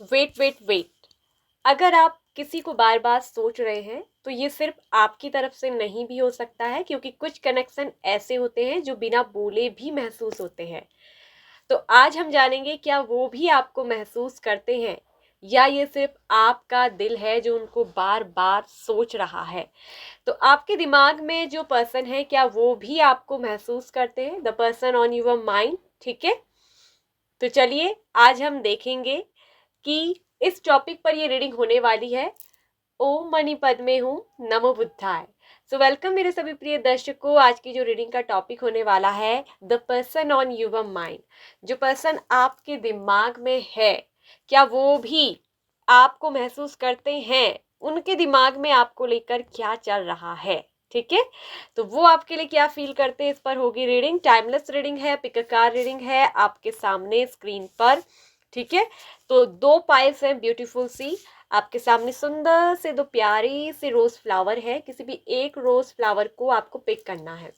Wait wait wait, अगर आप किसी को बार बार सोच रहे हैं तो ये सिर्फ आपकी तरफ से नहीं भी हो सकता है, क्योंकि कुछ कनेक्शन ऐसे होते हैं जो बिना बोले भी महसूस होते हैं। तो आज हम जानेंगे क्या वो भी आपको महसूस करते हैं, या ये सिर्फ आपका दिल है जो उनको बार बार सोच रहा है। तो आपके दिमाग में जो पर्सन है, क्या वो भी आपको महसूस करते हैं, the person on your mind. ठीक है, तो चलिए आज हम देखेंगे कि इस टॉपिक पर ये रीडिंग होने वाली है। ओम मणि पद में हूँ, नमो बुद्धाय। सो वेलकम मेरे सभी प्रिय दर्शकों। आज की जो रीडिंग का टॉपिक होने वाला है, the person on your mind. जो पर्सन आपके दिमाग में है, क्या वो भी आपको महसूस करते हैं, उनके दिमाग में आपको लेकर क्या चल रहा है। ठीक है, तो वो आपके लिए क्या फील करते हैं, इस पर होगी रीडिंग। टाइमलेस रीडिंग है, पिक अ कार्ड रीडिंग है आपके सामने स्क्रीन पर। ठीक है, तो दो पाइल्स हैं ब्यूटीफुल सी आपके सामने, सुंदर से दो प्यारे से रोज फ्लावर है। किसी भी एक रोज फ्लावर को आपको पिक करना है।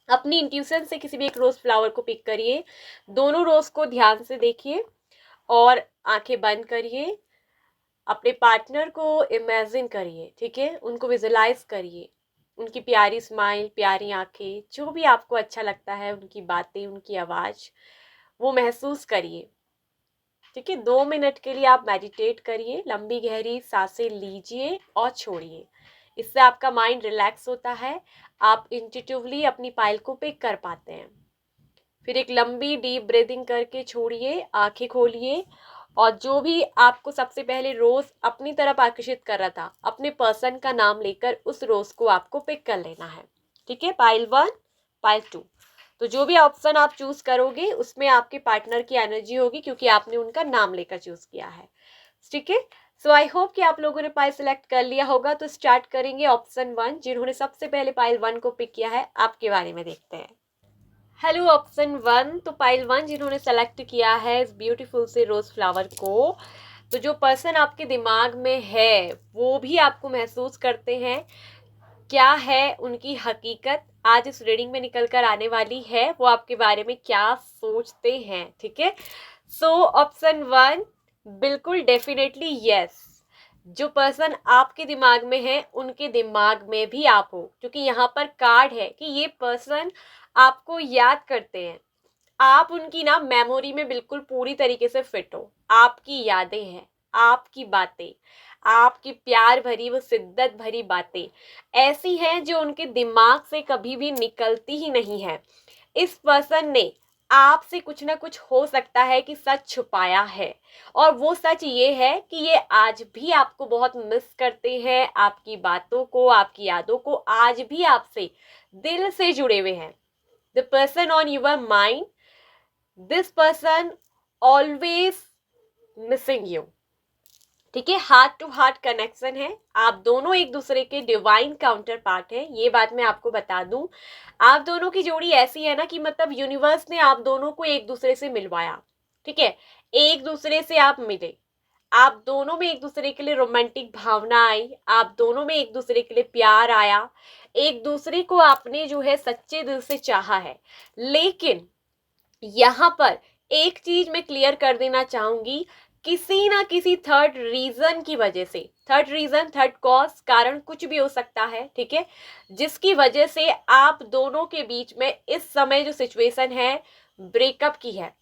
अपनी इंट्यूशन से किसी भी एक रोज फ्लावर को पिक करिए। दोनों रोज को ध्यान से देखिए और आंखें बंद करिए। अपने पार्टनर को इमेजिन करिए, ठीक है, उनको विजुलाइज करिए। उनकी प्यारी स्माइल, प्यारी आंखें, जो भी आपको अच्छा लगता है, उनकी बातें, उनकी आवाज, वो महसूस करिए। ठीक है, 2 मिनट के लिए आप मेडिटेट करिए, लंबी गहरी सांसें लीजिए और छोड़िए। इससे आपका माइंड रिलैक्स होता है, आप इंट्यूटिवली अपनी पाइल को पिक कर पाते हैं। फिर एक लंबी डीप ब्रीदिंग करके छोड़िए, आंखें खोलिए और जो भी आपको सबसे पहले रोज अपनी तरफ आकर्षित कर रहा था, अपने पर्सन का नाम लेकर उस रोज को आपको पिक कर लेना है। ठीक है, पाइल 1, पाइल 2। तो जो भी ऑप्शन आप चूज करोगे उसमें आपके पार्टनर की एनर्जी होगी, क्योंकि आपने उनका नाम लेकर चूज किया है। ठीक है, सो आई होप कि आप लोगों ने पाइल सिलेक्ट कर लिया होगा। तो स्टार्ट करेंगे ऑप्शन 1। जिन्होंने सबसे पहले पाइल 1 को पिक किया है, आपके बारे में देखते हैं। हेलो ऑप्शन 1, तो पाइल 1 जिन्होंने सेलेक्ट किया है इस ब्यूटीफुल से रोज फ्लावर को, तो जो पर्सन आपके दिमाग में है वो भी आपको महसूस करते हैं। क्या है उनकी हकीकत, आज इस रीडिंग में निकल कर आने वाली है। वो आपके बारे में क्या सोचते हैं। ठीक है, सो ऑप्शन 1, बिल्कुल डेफिनेटली यस। जो पर्सन आपके दिमाग में है, उनके दिमाग में भी आप हो, क्योंकि यहाँ पर कार्ड है कि ये पर्सन आपको याद करते हैं। आप उनकी ना मेमोरी में बिल्कुल पूरी तरीके से फिट हो। आपकी यादें हैं, आपकी बातें, आपकी प्यार भरी वो शिद्दत भरी बातें ऐसी हैं जो उनके दिमाग से कभी भी निकलती ही नहीं है। इस पर्सन ने आपसे कुछ ना कुछ हो सकता है कि सच छुपाया है, और वो सच ये है कि ये आज भी आपको बहुत मिस करते हैं। आपकी बातों को, आपकी यादों को आज भी आपसे दिल से जुड़े हुए हैं। The person on your mind, this person always missing you. ठीक है, हार्ट टू हार्ट कनेक्शन है। आप दोनों एक दूसरे के डिवाइन काउंटर पार्ट है, ये बात मैं आपको बता दूं। आप दोनों की जोड़ी ऐसी है ना कि मतलब यूनिवर्स ने आप दोनों को एक दूसरे से मिलवाया। ठीक है, एक दूसरे से आप मिले, आप दोनों में एक दूसरे के लिए रोमांटिक भावना आई, आप दोनों में एक दूसरे के लिए प्यार आया, एक दूसरे को आपने जो है सच्चे दिल से चाहा है। लेकिन यहाँ पर एक चीज मैं क्लियर कर देना चाहूंगी, किसी ना किसी थर्ड रीजन की वजह से, थर्ड रीजन, थर्ड कॉज, कारण कुछ भी हो सकता है। ठीक है, जिसकी वजह से आप दोनों के बीच में इस समय जो सिचुएशन है ब्रेकअप की है।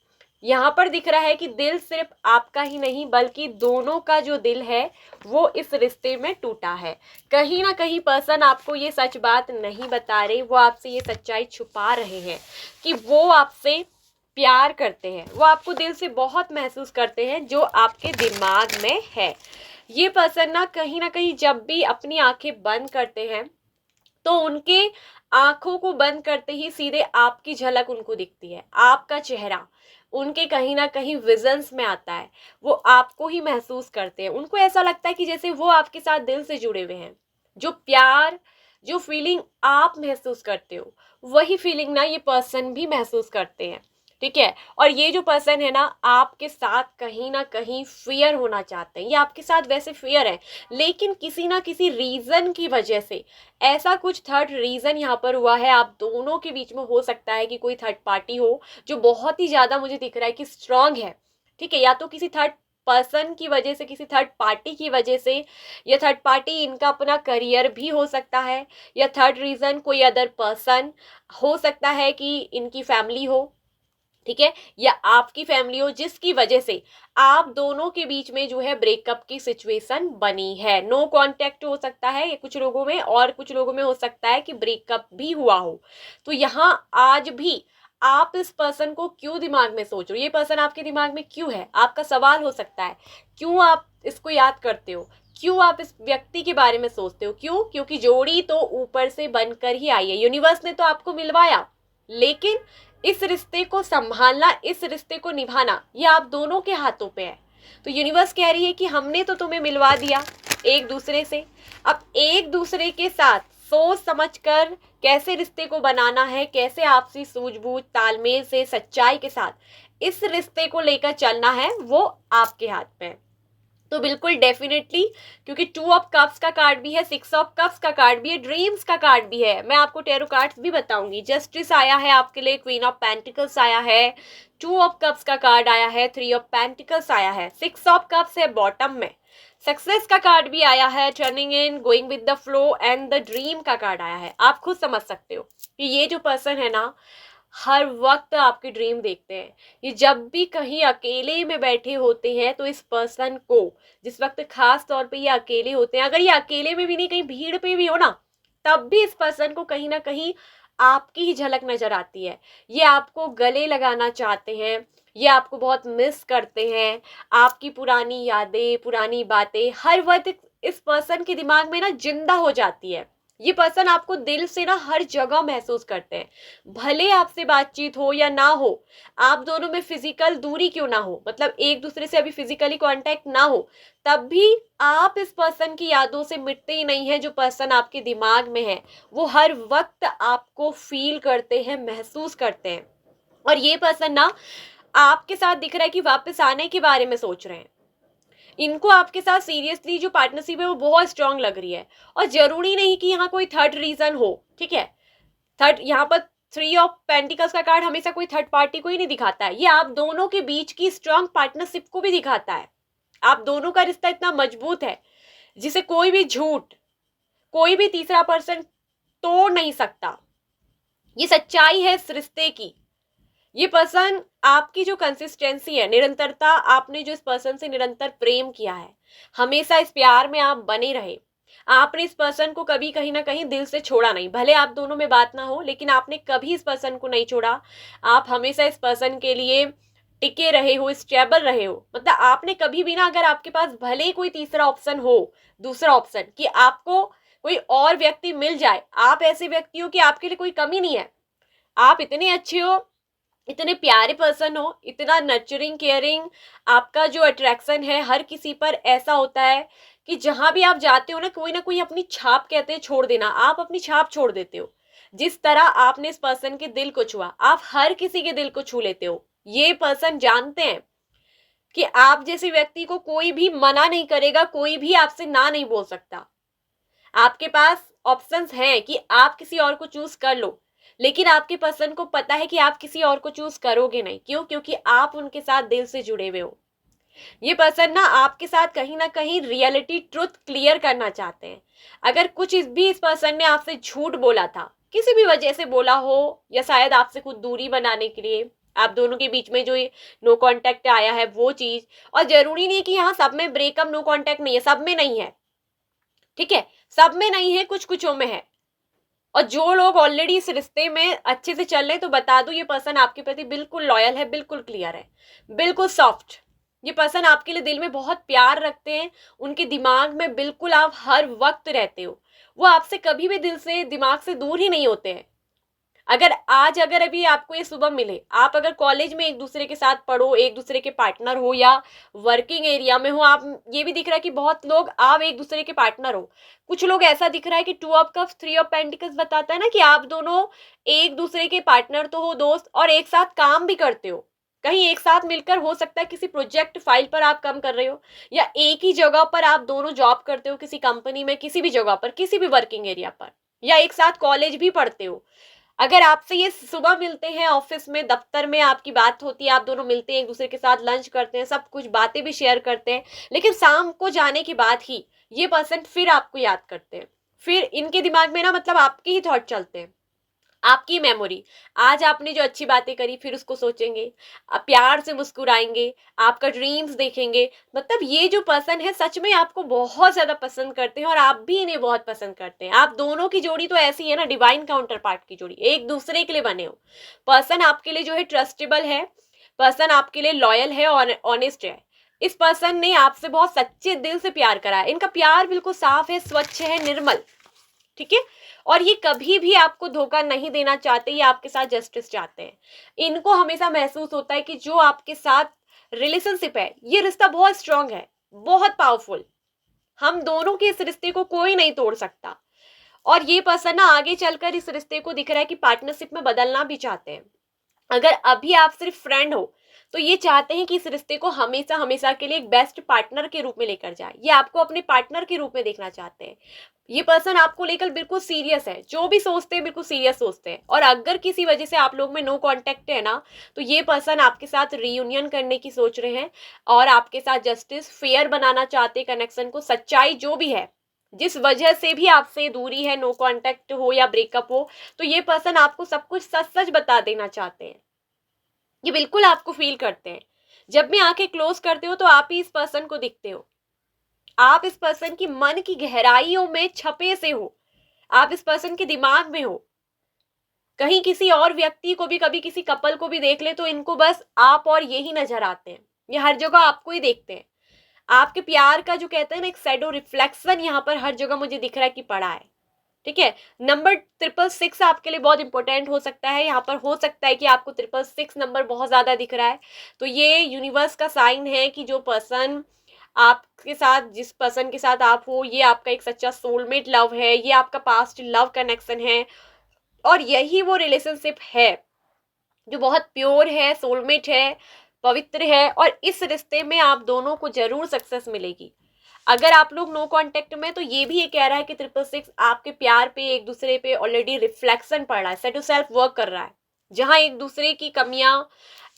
यहाँ पर दिख रहा है कि दिल सिर्फ आपका ही नहीं बल्कि दोनों का जो दिल है वो इस रिश्ते में टूटा है। कहीं ना कहीं पर्सन आपको ये सच बात नहीं बता रहे, वो आपसे ये सच्चाई छुपा रहे हैं कि वो आपसे प्यार करते हैं, वो आपको दिल से बहुत महसूस करते हैं, जो आपके दिमाग में है। ये पर्सन ना कहीं जब भी अपनी आंखें बंद करते हैं तो उनके आंखों को बंद करते ही सीधे आपकी झलक उनको दिखती है, आपका चेहरा उनके कहीं ना कहीं विजन्स में आता है। वो आपको ही महसूस करते हैं, उनको ऐसा लगता है कि जैसे वो आपके साथ दिल से जुड़े हुए हैं। जो प्यार, जो फीलिंग आप महसूस करते हो, वही फीलिंग ना ये पर्सन भी महसूस करते हैं। ठीक है, और ये जो पर्सन है ना आपके साथ कहीं ना कहीं फियर होना चाहते हैं, ये आपके साथ वैसे फियर है, लेकिन किसी ना किसी रीजन की वजह से, ऐसा कुछ थर्ड रीजन यहाँ पर हुआ है। आप दोनों के बीच में हो सकता है कि कोई थर्ड पार्टी हो जो बहुत ही ज्यादा मुझे दिख रहा है कि स्ट्रांग है। ठीक है, या तो किसी थर्ड पर्सन की वजह से, किसी थर्ड पार्टी की वजह से, या थर्ड पार्टी इनका अपना करियर भी हो सकता है, या थर्ड रीज़न कोई अदर पर्सन हो सकता है कि इनकी फैमिली हो, ठीक है, या आपकी फैमिली हो, जिसकी वजह से आप दोनों के बीच में जो है ब्रेकअप की सिचुएशन बनी है। नो कांटेक्ट हो सकता है ये कुछ लोगों में, और कुछ लोगों में हो सकता है कि ब्रेकअप भी हुआ हो। तो यहाँ आज भी आप इस पर्सन को क्यों दिमाग में सोच रहे हो, ये पर्सन आपके दिमाग में क्यों है, आपका सवाल हो सकता है। क्यों आप इसको याद करते हो, क्यों आप इस व्यक्ति के बारे में सोचते हो, क्यों? क्योंकि जोड़ी तो ऊपर से बनकर ही आई है, यूनिवर्स ने तो आपको मिलवाया, लेकिन इस रिश्ते को संभालना, इस रिश्ते को निभाना, ये आप दोनों के हाथों पे है। तो यूनिवर्स कह रही है कि हमने तो तुम्हें मिलवा दिया एक दूसरे से, अब एक दूसरे के साथ सोच समझकर कैसे रिश्ते को बनाना है, कैसे आपसी सूझबूझ तालमेल से सच्चाई के साथ इस रिश्ते को लेकर चलना है, वो आपके हाथ में है। तो बिल्कुल डेफिनेटली, क्योंकि 2 ऑफ कप्स का कार्ड भी है, 6 ऑफ कप्स का कार्ड भी है, ड्रीम्स का कार्ड भी है। मैं आपको टैरो कार्ड्स भी बताऊंगी। जस्टिस आया है आपके लिए, क्वीन ऑफ पेंटिकल्स आया है, 2 ऑफ कप्स का कार्ड आया है, 3 ऑफ पेंटिकल्स आया है, 6 ऑफ कप्स है बॉटम में, सक्सेस का कार्ड भी आया है, turning in, going with the flow, and the dream का कार्ड आया है। आप खुद समझ सकते हो कि ये जो पर्सन है ना, हर वक्त आपकी ड्रीम देखते हैं। ये जब भी कहीं अकेले में बैठे होते हैं तो इस पर्सन को, जिस वक्त खास तौर पे ये अकेले होते हैं, अगर ये अकेले में भी नहीं, कहीं भीड़ पे भी हो ना, तब भी इस पर्सन को कहीं ना कहीं आपकी ही झलक नजर आती है। ये आपको गले लगाना चाहते हैं, ये आपको बहुत मिस करते हैं, आपकी पुरानी यादें, पुरानी बातें हर वक्त इस पर्सन के दिमाग में ना जिंदा हो जाती है। ये पर्सन आपको दिल से ना हर जगह महसूस करते हैं, भले आपसे बातचीत हो या ना हो, आप दोनों में फिजिकल दूरी क्यों ना हो, मतलब एक दूसरे से अभी फिजिकली कांटेक्ट ना हो, तब भी आप इस पर्सन की यादों से मिटते ही नहीं है। जो पर्सन आपके दिमाग में है वो हर वक्त आपको फील करते हैं, महसूस करते हैं, और ये पर्सन ना आपके साथ दिख रहा है कि वापस आने के बारे में सोच रहे हैं। इनको आपके साथ सीरियसली जो पार्टनरशिप है वो बहुत स्ट्रांग लग रही है, और जरूरी नहीं कि यहाँ कोई थर्ड रीजन हो, ठीक है। थर्ड, यहाँ पर 3 ऑफ पेंटिकल्स का कार्ड हमेशा कोई थर्ड पार्टी को ही नहीं दिखाता है, ये आप दोनों के बीच की स्ट्रांग पार्टनरशिप को भी दिखाता है। आप दोनों का रिश्ता इतना मजबूत है जिसे कोई भी झूठ, कोई भी तीसरा पर्सन तोड़ नहीं सकता। ये सच्चाई है इस रिश्ते की। ये पर्सन, आपकी जो कंसिस्टेंसी है, निरंतरता, आपने जो इस पर्सन से निरंतर प्रेम किया है, हमेशा इस प्यार में आप बने रहे, आपने इस पर्सन को कभी कहीं ना कहीं दिल से छोड़ा नहीं। भले आप दोनों में बात ना हो, लेकिन आपने कभी इस पर्सन को नहीं छोड़ा। आप हमेशा इस पर्सन के लिए टिके रहे हो, स्टेबल रहे हो। मतलब आपने कभी भी ना, अगर आपके पास भले कोई तीसरा ऑप्शन हो, दूसरा ऑप्शन कि आपको कोई और व्यक्ति मिल जाए, आप ऐसे व्यक्ति हो कि आपके लिए कोई कमी नहीं है। आप इतने अच्छे हो, इतने प्यारे पर्सन हो, इतना नर्चरिंग, केयरिंग, आपका जो अट्रैक्शन है हर किसी पर ऐसा होता है कि जहां भी आप जाते हो ना कोई अपनी छाप, कहते हैं छोड़ देना, आप अपनी छाप छोड़ देते हो। जिस तरह आपने इस पर्सन के दिल को छुआ, आप हर किसी के दिल को छू लेते हो। ये पर्सन जानते हैं कि आप जैसे व्यक्ति को कोई भी मना नहीं करेगा, कोई भी आपसे ना नहीं बोल सकता। आपके पास ऑप्शंस हैं कि आप किसी और को चूज कर लो, लेकिन आपके पर्सन को पता है कि आप किसी और को चूज करोगे नहीं। क्यों? क्योंकि आप उनके साथ दिल से जुड़े हुए हो। ये पर्सन ना आपके साथ कहीं ना कहीं रियलिटी, ट्रुथ क्लियर करना चाहते हैं। अगर कुछ इस पर्सन ने आपसे झूठ बोला था, किसी भी वजह से बोला हो, या शायद आपसे खुद दूरी बनाने के लिए, आप दोनों के बीच में जो ये नो कांटेक्ट आया है वो चीज, और जरूरी नहीं कि यहाँ सब में ब्रेकअप नो कांटेक्ट नहीं है, सब में नहीं है, ठीक है, सब में नहीं है, कुछ कुछों में है। और जो लोग ऑलरेडी इस रिश्ते में अच्छे से चल रहे, तो बता दो ये पर्सन आपके प्रति बिल्कुल लॉयल है, बिल्कुल क्लियर है, बिल्कुल सॉफ्ट। ये पर्सन आपके लिए दिल में बहुत प्यार रखते हैं, उनके दिमाग में बिल्कुल आप हर वक्त रहते हो। वो आपसे कभी भी दिल से, दिमाग से दूर ही नहीं होते हैं। अगर अभी आपको ये सुबह मिले, आप अगर कॉलेज में एक दूसरे के साथ पढ़ो, एक दूसरे के पार्टनर हो, या वर्किंग एरिया में हो, आप ये भी दिख रहा है कि बहुत लोग आप एक दूसरे के पार्टनर हो। कुछ लोग ऐसा दिख रहा है कि 2 ऑफ कप्स 3 ऑफ पेंटिकल्स बताता है ना कि आप दोनों एक दूसरे के पार्टनर तो हो, दोस्त, और एक साथ काम भी करते हो। कहीं एक साथ मिलकर, हो सकता है किसी प्रोजेक्ट फाइल पर आप काम कर रहे हो, या एक ही जगह पर आप दोनों जॉब करते हो, किसी कंपनी में, किसी भी जगह पर, किसी भी वर्किंग एरिया पर, या एक साथ कॉलेज भी पढ़ते हो। अगर आपसे ये सुबह मिलते हैं ऑफिस में, दफ्तर में आपकी बात होती है, आप दोनों मिलते हैं, एक दूसरे के साथ लंच करते हैं, सब कुछ बातें भी शेयर करते हैं, लेकिन शाम को जाने के बाद ही ये पर्सन फिर आपको याद करते हैं। फिर इनके दिमाग में ना मतलब आपके ही थॉट चलते हैं, आपकी मेमोरी। आज आपने जो अच्छी बातें करी फिर उसको सोचेंगे, आप प्यार से मुस्कुराएंगे, आपका ड्रीम्स देखेंगे। मतलब ये जो पर्सन है सच में आपको बहुत ज्यादा पसंद करते हैं और आप भी इन्हें बहुत पसंद करते हैं। आप दोनों की जोड़ी तो ऐसी है ना, डिवाइन काउंटर पार्ट की जोड़ी, एक दूसरे के लिए बने हो। पर्सन आपके लिए जो है ट्रस्टेबल है, पर्सन आपके लिए लॉयल है और ऑनेस्ट है। इस पर्सन ने आपसे बहुत सच्चे दिल से प्यार करा है, इनका प्यार बिल्कुल साफ है, स्वच्छ है, निर्मल। ठीक है। और ये कभी भी आपको धोखा नहीं देना चाहते, ये आपके साथ जस्टिस चाहते हैं। इनको हमेशा महसूस होता है कि जो आपके साथ रिलेशनशिप है, ये रिश्ता बहुत स्ट्रांग है, बहुत पावरफुल। हम दोनों के इस रिश्ते को कोई नहीं तोड़ सकता। और ये पर्सन ना आगे चलकर इस रिश्ते को दिख रहा है कि पार्टनरशिप में बदलना भी चाहते हैं। अगर अभी आप सिर्फ फ्रेंड हो तो ये चाहते हैं कि इस रिश्ते को हमेशा हमेशा के लिए एक बेस्ट पार्टनर के रूप में लेकर जाए, ये आपको अपने पार्टनर के रूप में देखना चाहते हैं। ये पर्सन आपको लेकर बिल्कुल सीरियस है, जो भी सोचते हैं बिल्कुल सीरियस सोचते हैं। और अगर किसी वजह से आप लोग में नो कांटेक्ट है ना, तो ये पर्सन आपके साथ रीयूनियन करने की सोच रहे हैं और आपके साथ जस्टिस फेयर बनाना चाहते हैं कनेक्शन को। सच्चाई जो भी है, जिस वजह से भी आपसे दूरी है, नो कांटेक्ट हो या ब्रेकअप हो, तो ये पर्सन आपको सब कुछ सच सच बता देना चाहते हैं। ये बिल्कुल आपको फील करते हैं। जब भी आंखें क्लोज करते हो तो आप ही इस पर्सन को दिखते हो, आप इस पर्सन की मन की गहराइयों में छपे से हो, आप इस पर्सन के दिमाग में हो। कहीं किसी और व्यक्ति को भी, कभी किसी कपल को भी देख ले तो इनको बस आप और ये ही नजर आते हैं, ये हर जगह आपको ही देखते हैं। आपके प्यार का जो कहते हैं ना एक शैडो रिफ्लेक्शन यहाँ पर हर जगह मुझे दिख रहा है कि पड़ा है। ठीक है। नंबर 666 आपके लिए बहुत इंपॉर्टेंट हो सकता है। यहाँ पर हो सकता है कि आपको 666 नंबर बहुत ज्यादा दिख रहा है, तो ये यूनिवर्स का साइन है कि जो पर्सन आपके साथ, जिस पर्सन के साथ आप हो, ये आपका एक सच्चा सोलमेट लव है, ये आपका पास्ट लव कनेक्शन है। और यही वो रिलेशनशिप है जो बहुत प्योर है, सोलमेट है, पवित्र है। और इस रिश्ते में आप दोनों को जरूर सक्सेस मिलेगी। अगर आप लोग नो कांटेक्ट में, तो ये भी ये कह रहा है कि 666 आपके प्यार पे, एक दूसरे पे ऑलरेडी रिफ्लेक्शन पड़ रहा है, सेट टू सेल्फ वर्क कर रहा है। जहां एक दूसरे की कमियां,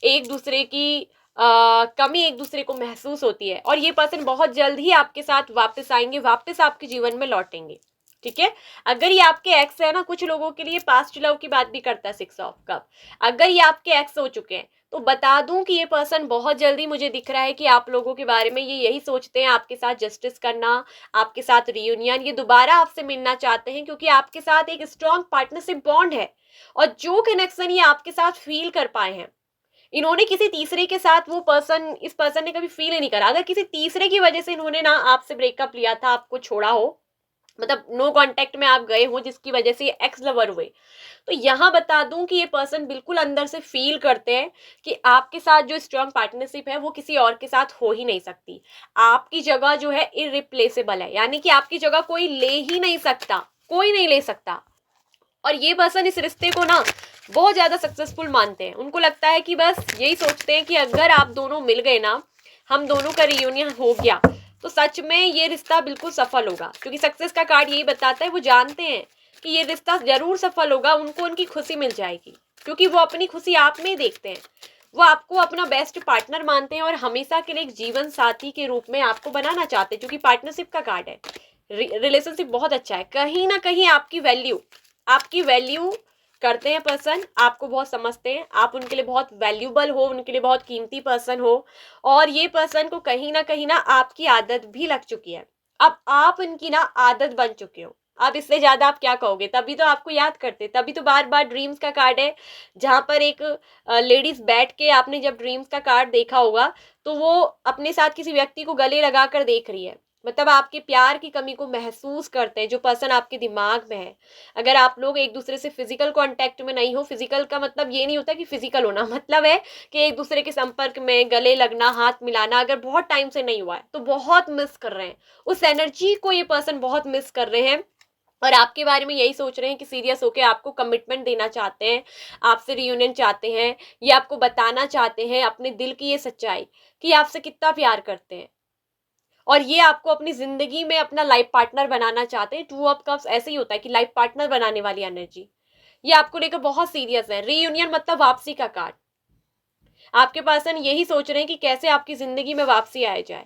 एक दूसरे की कमी एक दूसरे को महसूस होती है। और ये पर्सन बहुत जल्द ही आपके साथ वापस आएंगे, वापस आपके जीवन में लौटेंगे। ठीक है। अगर ये आपके एक्स है ना, कुछ लोगों के लिए पास्ट लव की बात भी करता है 6 ऑफ कप। अगर ये आपके एक्स हो चुके हैं तो बता दूं कि ये पर्सन बहुत जल्दी, मुझे दिख रहा है कि आप लोगों के बारे में ये यही सोचते हैं, आपके साथ जस्टिस करना, आपके साथ रियूनियन, ये दोबारा आपसे मिलना चाहते हैं क्योंकि आपके साथ एक स्ट्रॉन्ग पार्टनरशिप बॉन्ड है। और जो कनेक्शन ये आपके साथ फील कर पाए हैं, इन्होंने किसी तीसरे के साथ, वो पर्सन, इस पर्सन ने कभी फील ही नहीं करा। अगर किसी तीसरे की वजह से इन्होंने ना आपसे ब्रेकअप लिया था, आपको छोड़ा हो, मतलब नो कांटेक्ट में आप गए हो जिसकी वजह से ये एक्स लवर हुए, तो यहां बता दूं कि ये पर्सन बिल्कुल अंदर से फील करते हैं कि आपके साथ जो स्ट्रॉन्ग पार्टनरशिप है वो किसी और के साथ हो ही नहीं सकती। आपकी जगह जो है इरिप्लेसेबल है, यानी कि आपकी जगह कोई ले ही नहीं सकता, कोई नहीं ले सकता। और ये पर्सन इस रिश्ते को ना बहुत ज्यादा सक्सेसफुल मानते हैं। उनको लगता है कि बस यही सोचते हैं कि अगर आप दोनों मिल गए ना, हम दोनों का रियूनियन हो गया, तो सच में ये रिश्ता बिल्कुल सफल होगा। क्योंकि सक्सेस का कार्ड यही बताता है, वो जानते हैं कि ये रिश्ता जरूर सफल होगा, उनको उनकी खुशी मिल जाएगी। क्योंकि वो अपनी खुशी आप में ही देखते हैं, वो आपको अपना बेस्ट पार्टनर मानते हैं और हमेशा के लिए एक जीवन साथी के रूप में आपको बनाना चाहते हैं। क्योंकि पार्टनरशिप का कार्ड है, रिलेशनशिप बहुत अच्छा है। कहीं ना कहीं आपकी वैल्यू करते हैं पर्सन, आपको बहुत समझते हैं, आप उनके लिए बहुत वैल्यूबल हो, उनके लिए बहुत कीमती पर्सन हो। और ये पर्सन को कहीं ना आपकी आदत भी लग चुकी है, अब आप इनकी ना आदत बन चुके हो। अब इससे ज्यादा आप क्या कहोगे, तभी तो आपको याद करते, तभी तो बार बार ड्रीम्स का कार्ड है, जहां पर एक लेडीज बैठ के, आपने जब ड्रीम्स का कार्ड देखा होगा तो वो अपने साथ किसी व्यक्ति को गले लगा कर देख रही है। मतलब आपके प्यार की कमी को महसूस करते हैं जो पर्सन आपके दिमाग में है। अगर आप लोग एक दूसरे से फिजिकल कांटेक्ट में नहीं हो, फिजिकल का मतलब ये नहीं होता कि फिजिकल होना, मतलब है कि एक दूसरे के संपर्क में गले लगना, हाथ मिलाना, अगर बहुत टाइम से नहीं हुआ है तो बहुत मिस कर रहे हैं, उस एनर्जी को ये पर्सन बहुत मिस कर रहे हैं। और आपके बारे में यही सोच रहे हैं कि सीरियस होके आपको कमिटमेंट देना चाहते हैं, आपसे रियूनियन चाहते हैं, ये आपको बताना चाहते हैं अपने दिल की ये सच्चाई कि आपसे कितना प्यार करते हैं। और ये आपको अपनी जिंदगी में अपना लाइफ पार्टनर बनाना चाहते हैं। 2 ऑफ कप्स ऐसे ही होता है कि लाइफ पार्टनर बनाने वाली एनर्जी, ये आपको लेकर बहुत सीरियस है। रीयूनियन मतलब वापसी का कार्ड। आपके पर्सन यही सोच रहे हैं कि कैसे आपकी जिंदगी में वापसी आ जाए।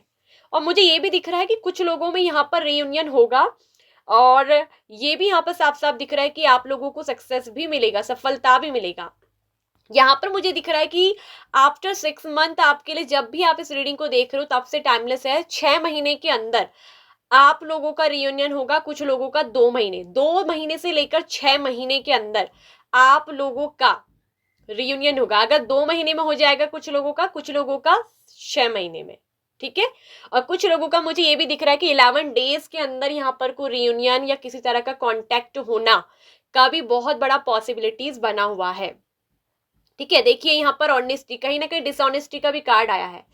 और मुझे ये भी दिख रहा है कि कुछ लोगों में यहाँ पर रीयूनियन होगा, और ये भी यहाँ पर साफ साफ दिख रहा है कि आप लोगों को सक्सेस भी मिलेगा, सफलता भी मिलेगा। यहाँ पर मुझे दिख रहा है कि आफ्टर 6 मंथ आपके लिए, जब भी आप इस रीडिंग को देख रहे हो तब से टाइमलेस है, 6 महीने के अंदर आप लोगों का रियूनियन होगा। कुछ लोगों का 2 महीने, 2 महीने से लेकर 6 महीने के अंदर आप लोगों का रियूनियन होगा। अगर 2 महीने में हो जाएगा कुछ लोगों का, कुछ लोगों का 6 महीने में, ठीक है। और कुछ लोगों का मुझे ये भी दिख रहा है कि 11 डेज के अंदर यहाँ पर कोई रियूनियन या किसी तरह का कॉन्टेक्ट होना का भी बहुत बड़ा पॉसिबिलिटीज बना हुआ है, ठीक है। देखिए यहाँ पर ऑनेस्टी, कहीं ना कहीं डिसऑनेस्टी का भी कार्ड आया है।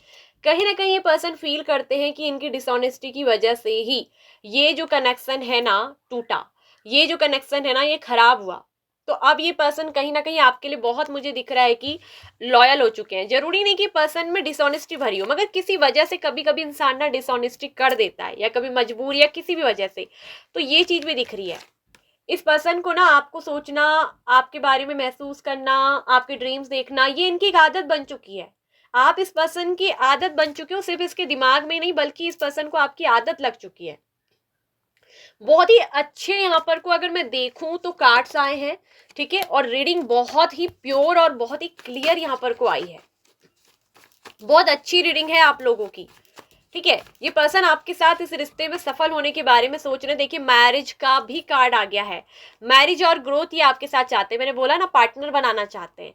कहीं ना कहीं ये पर्सन फील करते हैं कि इनकी डिसऑनेस्टी की वजह से ही ये जो कनेक्शन है ना टूटा, ये जो कनेक्शन है ना ये खराब हुआ। तो अब ये पर्सन कहीं ना कहीं आपके लिए बहुत, मुझे दिख रहा है कि लॉयल हो चुके हैं। जरूरी नहीं कि पर्सन में डिसऑनेस्टी भरी हो, मगर किसी वजह से कभी कभी इंसान ना डिसऑनेस्टी कर देता है, या कभी मजबूर या किसी भी वजह से। तो ये चीज भी दिख रही है। इस पर्सन को ना आपको सोचना, आपके बारे में महसूस करना, आपके ड्रीम्स देखना, ये इनकी एक आदत बन चुकी है। आप इस पर्सन की आदत बन चुके हो, सिर्फ इसके दिमाग में नहीं बल्कि इस पर्सन को आपकी आदत लग चुकी है। बहुत ही अच्छे यहाँ पर को अगर मैं देखूं तो कार्ड्स आए हैं, ठीक है। और रीडिंग बहुत ही प्योर और बहुत ही क्लियर यहाँ पर को आई है। बहुत अच्छी रीडिंग है आप लोगों की, ठीक है। ये पर्सन आपके साथ इस रिश्ते में सफल होने के बारे में सोच रहे हैं। देखिए मैरिज का भी कार्ड आ गया है। मैरिज और ग्रोथ ये आपके साथ चाहते हैं, मैंने बोला ना पार्टनर बनाना चाहते हैं।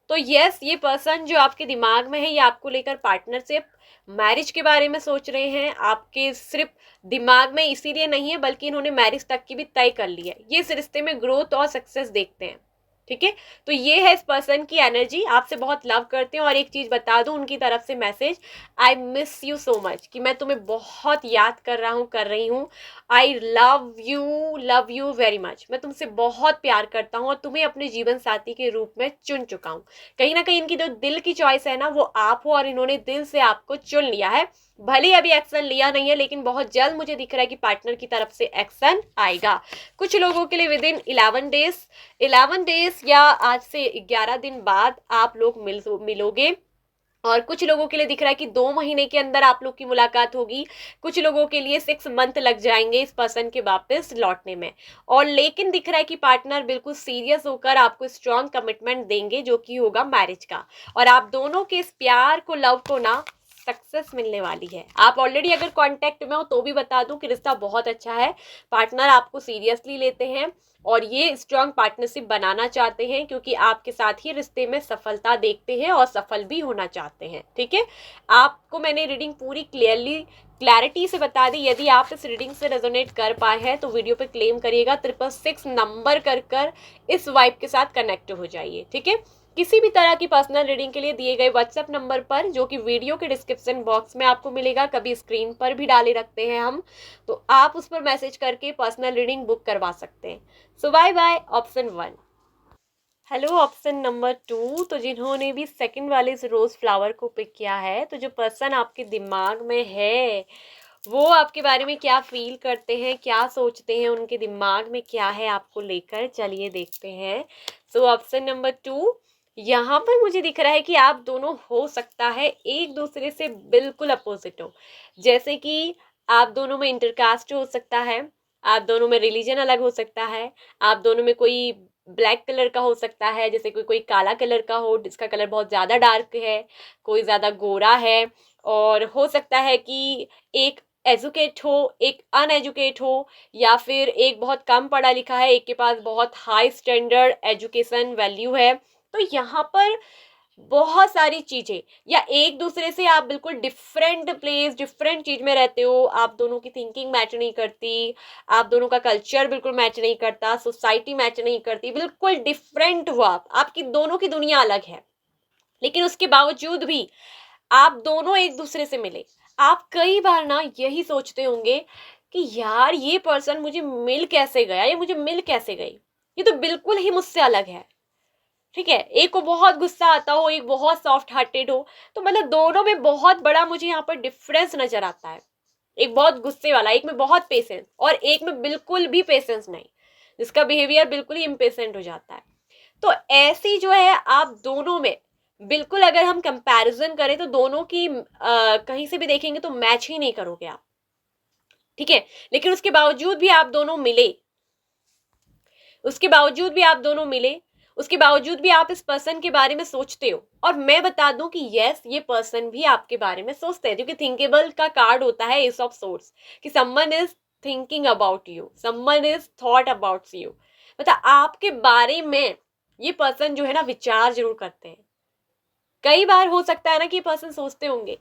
तो यस, ये पर्सन जो आपके दिमाग में है ये आपको लेकर पार्टनरशिप, मैरिज के बारे में सोच रहे हैं। आपके सिर्फ दिमाग में इसीलिए नहीं है बल्कि इन्होंने मैरिज तक की भी तय कर ली है। ये इस रिश्ते में ग्रोथ और सक्सेस देखते हैं, ठीक है। तो ये है इस पर्सन की एनर्जी, आपसे बहुत लव करते हैं। और एक चीज बता दूं उनकी तरफ से message, I miss you so much, कि मैं तुम्हें बहुत याद कर रहा हूँ, कर रही हूँ। I love you very much. मैं तुमसे बहुत प्यार करता हूँ और तुम्हें अपने जीवन साथी के रूप में चुन चुका हूँ। कहीं ना कहीं इनकी जो दिल की चॉइस है ना वो आप हो, और इन्होंने दिल से आपको चुन लिया है। भले अभी एक्शन लिया नहीं है लेकिन बहुत जल्द मुझे दिख रहा है कि पार्टनर की तरफ से एक्शन आएगा। कुछ लोगों के लिए विद इन 11 डेज या आज से 11 दिन बाद आप लोग मिलोगे। और कुछ लोगों के लिए दिख रहा है कि 2 महीने के अंदर आप लोग की मुलाकात होगी। कुछ लोगों के लिए 6 मंथ लग जाएंगे इस पर्सन के वापस लौटने में। और लेकिन दिख रहा है कि पार्टनर बिल्कुल सीरियस होकर आपको स्ट्रॉन्ग कमिटमेंट देंगे जो कि होगा मैरिज का। और आप दोनों के इस प्यार को, लव को ना सक्सेस मिलने वाली है। आप ऑलरेडी अगर कांटेक्ट में हो तो भी बता दूं कि रिश्ता बहुत अच्छा है। पार्टनर आपको सीरियसली लेते हैं और ये स्ट्रॉन्ग पार्टनरशिप बनाना चाहते हैं, क्योंकि आपके साथ ही रिश्ते में सफलता देखते हैं और सफल भी होना चाहते हैं, ठीक है। आपको मैंने रीडिंग पूरी क्लैरिटी से बता दी। यदि आप इस रीडिंग से रेजोनेट कर पाए हैं तो वीडियो पे क्लेम करिएगा, 666 नंबर कर इस वाइब के साथ कनेक्ट हो जाइए, ठीक है। किसी भी तरह की पर्सनल रीडिंग के लिए दिए गए व्हाट्सएप नंबर पर, जो कि वीडियो के डिस्क्रिप्शन बॉक्स में आपको मिलेगा, कभी स्क्रीन पर भी डाले रखते हैं हम, तो आप उस पर मैसेज करके पर्सनल रीडिंग बुक करवा सकते हैं। So bye bye option 1। Hello option number 2। तो जिन्होंने भी सेकंड वाले इस रोज फ्लावर को पिक किया है, तो जो पर्सन आपके दिमाग में है वो आपके बारे में क्या फील करते हैं, क्या सोचते हैं, उनके दिमाग में क्या है आपको लेकर, चलिए देखते हैं। सो ऑप्शन नंबर 2, यहाँ पर मुझे दिख रहा है कि आप दोनों हो सकता है एक दूसरे से बिल्कुल अपोजिट हो। जैसे कि आप दोनों में इंटरकास्ट हो सकता है, आप दोनों में रिलीजन अलग हो सकता है, आप दोनों में कोई ब्लैक कलर का हो सकता है, जैसे कोई कोई काला कलर का हो जिसका कलर बहुत ज़्यादा डार्क है, कोई ज़्यादा गोरा है। और हो सकता है कि एक एजुकेट हो, एक अनएजुकेट हो, या फिर एक बहुत कम पढ़ा लिखा है, एक के पास बहुत हाई स्टैंडर्ड एजुकेशन वैल्यू है। तो यहाँ पर बहुत सारी चीजें, या एक दूसरे से आप बिल्कुल डिफरेंट प्लेस, डिफरेंट चीज में रहते हो, आप दोनों की थिंकिंग मैच नहीं करती, आप दोनों का कल्चर बिल्कुल मैच नहीं करता, सोसाइटी मैच नहीं करती, बिल्कुल डिफरेंट हो आप, आपकी दोनों की दुनिया अलग है। लेकिन उसके बावजूद भी आप दोनों एक दूसरे से मिले। आप कई बार ना यही सोचते होंगे कि यार ये पर्सन मुझे मिल कैसे गया, ये मुझे मिल कैसे गई, ये तो बिल्कुल ही मुझसे अलग है, ठीक है। एक को बहुत गुस्सा आता हो, एक बहुत सॉफ्ट हार्टेड हो, तो मतलब दोनों में बहुत बड़ा मुझे यहाँ पर डिफरेंस नजर आता है। एक बहुत गुस्से वाला, एक में बहुत पेशेंस, और एक में बिल्कुल भी पेशेंस नहीं, जिसका बिहेवियर बिल्कुल ही इम्पेशेंट हो जाता है। तो ऐसी जो है आप दोनों में बिल्कुल, अगर हम कंपैरिजन करें तो दोनों की कहीं से भी देखेंगे तो मैच ही नहीं करोगे आप, ठीक है। लेकिन उसके बावजूद भी आप दोनों मिले, उसके बावजूद भी आप दोनों मिले, उसके बावजूद भी आप इस पर्सन के बारे में सोचते हो। और मैं बता दूं कि यस, ये पर्सन भी आपके बारे में सोचते हैं, क्योंकि थिंकेबल का कार्ड होता है एस ऑफ सोर्स, कि someone is thinking about you, someone is thought about you, मतलब आपके बारे में ये पर्सन जो है ना विचार जरूर करते हैं। कई बार हो सकता है ना कि पर्सन सोचते होंगे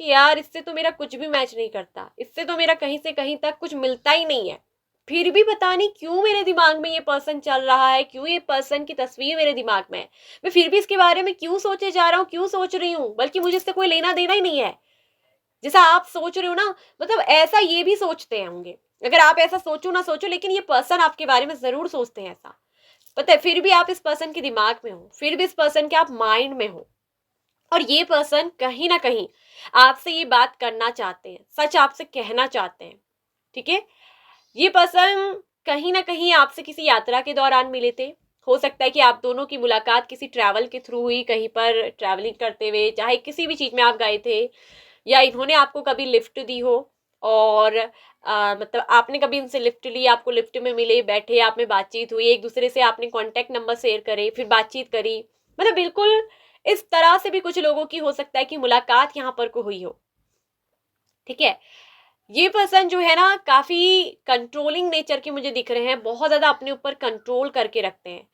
कि यार इससे तो मेरा कुछ भी मैच नहीं करता, इससे तो मेरा कहीं से कहीं तक कुछ मिलता ही नहीं है, फिर भी पता नहीं क्यों मेरे दिमाग में ये पर्सन चल रहा है, क्यों ये पर्सन की तस्वीर मेरे दिमाग में है, मैं फिर भी इसके बारे में क्यों सोचे जा रहा हूँ, क्यों सोच रही हूँ, बल्कि मुझे इससे कोई लेना देना ही नहीं है। जैसा आप सोच रहे हो ना, मतलब ऐसा ये भी सोचते हैं होंगे। अगर आप ऐसा सोचो ना सोचो, लेकिन ये पर्सन आपके बारे में जरूर सोचते हैं ऐसा, पता है। फिर भी आप इस पर्सन के दिमाग में हो, फिर भी इस पर्सन के आप माइंड में हो, और ये पर्सन कहीं ना कहीं आपसे ये बात करना चाहते हैं, सच आपसे कहना चाहते हैं, ठीक है। ये पर्सन कहीं ना कहीं आपसे किसी यात्रा के दौरान मिले थे। हो सकता है कि आप दोनों की मुलाकात किसी ट्रैवल के थ्रू हुई, कहीं पर ट्रैवलिंग करते हुए, चाहे किसी भी चीज में आप गए थे, या इन्होंने आपको कभी लिफ्ट दी हो, और मतलब आपने कभी इनसे लिफ्ट ली, आपको लिफ्ट में मिले, बैठे, आप में बातचीत हुई, एक दूसरे से आपने कांटेक्ट नंबर शेयर करे, फिर बातचीत करी, मतलब बिल्कुल इस तरह से भी कुछ लोगों की हो सकता है कि मुलाकात यहाँ पर को हुई हो, ठीक है। ये पर्सन जो है ना काफी कंट्रोलिंग नेचर के मुझे दिख रहे हैं, बहुत ज्यादा अपने ऊपर कंट्रोल करके रखते हैं।